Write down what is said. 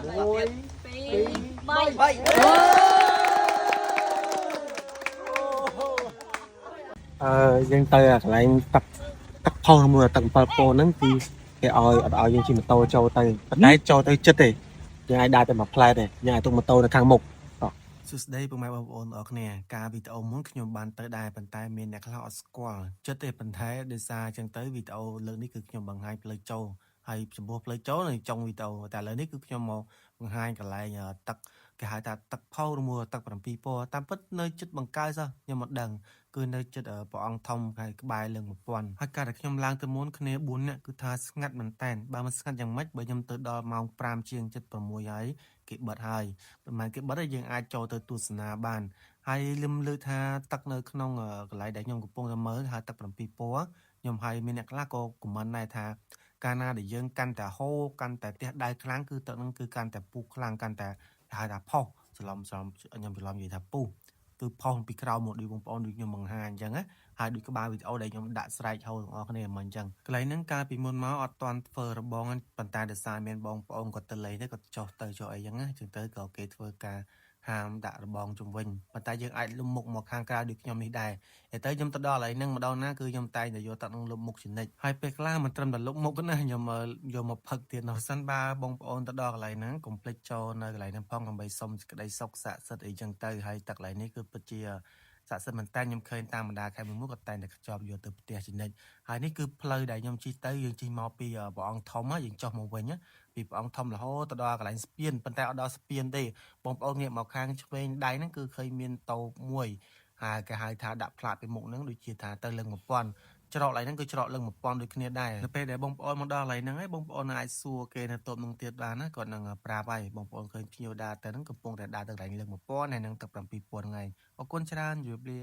មួយពីរបីយើងទៅកន្លែងទឹកផុសមួយទឹក7ពូហ្នឹងគឺគេឲ្យអត់ឲ្យយើងជិះម៉ូតូចូលទៅប៉ុន្តែចូលទៅចិត្តទេយើងអាចដើរតែមួយផ្លែទេយើងអាចទុកម៉ូតូនៅខាងមុខសួស្តីពុកម៉ែបងប្អូនអរគ្នាការវីដេអូមុនខ្ញុំបានទៅដែរប៉ុន្តែមានអ្នកខ្លះអត់ស្គាល់ចិត្តទេប៉ុន្តែដោយសារអញ្ចឹងទៅវីដេអូលើកនេះគឺខ្ញុំបង្ហាញផ្លូវចូលហើយចំពោះផ្លូវចូលនៅចុងវីដេអូតែឥឡូវនេះគឺខ្ញុំមកបង្ហាញកន្លែងទឹកគេហៅថាទឹកផុសឬមួយទឹក7ពណ៌តាមពិតនៅចិត្តបង្កើសោះខ្ញុំមិនដឹងគឺនៅចិត្តព្រះអង្គធំហើយក្បែរលើង1000ហើយការដែលខ្ញុំឡើងទៅមុនគ្នា4នាក់គឺថាស្ងាត់មែនតែនបើមិនស្ងាត់យ៉ាងម៉េចបើខ្ញុំទៅដល់ម៉ោង5ជាង7:06ហើយគេបិទហើយប្រហែលគេបិទហើយយើងអាចចូលទៅទស្សនាបានហើយលឹមលើថាទឹកនៅក្នុងកន្លែងដែលខ្ញុំកំពុងតែមើលហៅទឹក7ពណ៌ខ្ញុំហើយមានអ្នកខ្លះក៏ខមមិនដែរថាកាលណាដែលយើងកាន់តែហូរកាន់តែទះដៅខ្លាំងគឺទឹកនឹងគឺកាន់តែពុះខ្លាំងកាន់តែហៅថាផុសច្រឡំខ្ញុំច្រឡំនិយាយថាពុះគឺផុសពីក្រោមមកដូចបងប្អូនដូចខ្ញុំបង្ហាញអញ្ចឹងណាហើយដូចក្បាលវីដេអូដែលខ្ញុំដាក់ស្រែកហៅទាំងអស់គ្នាមិនអញ្ចឹងកន្លែងហ្នឹងកាលពីមុនមកអត់ទាន់ធ្វើរបងប៉ុន្តែដោយសារមានបងប្អូនគាត់ទៅលេងទៅគាត់ចុះអីអញ្ចឹងណាអញ្ចឹងទៅក៏គេធ្វើការហាមដាក់របងជុំវិញប៉ុន្តែយើងអាចលុបមុខមកខាងក្រៅដូចខ្ញុំនេះដែរហើយទៅខ្ញុំទៅដល់កន្លែងហ្នឹងម្ដងណាគឺខ្ញុំតែងតែយកទឹកហ្នឹងលុបមុខជានិច្ចហើយពេលខ្លះមិនត្រឹមតែលុបមុខណាខ្ញុំយកមកផឹកទៀតនោះសិនបើបងប្អូនទៅដល់កន្លែងហ្នឹងកុំភ្លេចចូលនៅកន្លែងហ្នឹងផងដើម្បីសុំសេចក្តីសុខស័ក្តិសិទ្ធិអីចឹងទៅហើយទឹកកន្លែងនេះគឺពិតជាស័ក្តិសិទ្ធិមែនតើខ្ញុំឃើញតាមបណ្ដាខេត្តមួយគាត់តែងតែខ្ជាប់យកទៅផ្ទះជានិច្ចហើយនេះគឺផ្លូវដែលខ្ញុំជិះទៅយើងជិះមកពីព្រះអង្គធំយើងចុះមកវិញពីព្រះអង្គធំរហូតទៅដល់កន្លែងស្ពានប៉ុន្តែអត់ដល់ស្ពានទេបងប្អូនងាកមកខាងឆ្វេងដៃហ្នឹងគឺឃើញមានតូបមួយហើយគេហៅថាដាក់ផ្លាកពីមុខហ្នឹងដូចជាថាទៅលើង1000ច្រកកន្លែងហ្នឹងគឺច្រកលើង1000ដូចគ្នាដែរនៅពេលដែលបងប្អូនមកដល់កន្លែងហ្នឹងហើយបងប្អូនអាចសួរគេនៅតូបហ្នឹងទៀតបានណាគាត់នឹងប្រាប់ហើយបងប្អូនឃើញភ្ញៀវដើរទៅហ្នឹងកំពុងតែដើរទៅកន្លែងលើង1000ហើយនឹងទឹក7ពណ៌ហ្នឹងឯងអរគុណច្រើនជម្រាបលា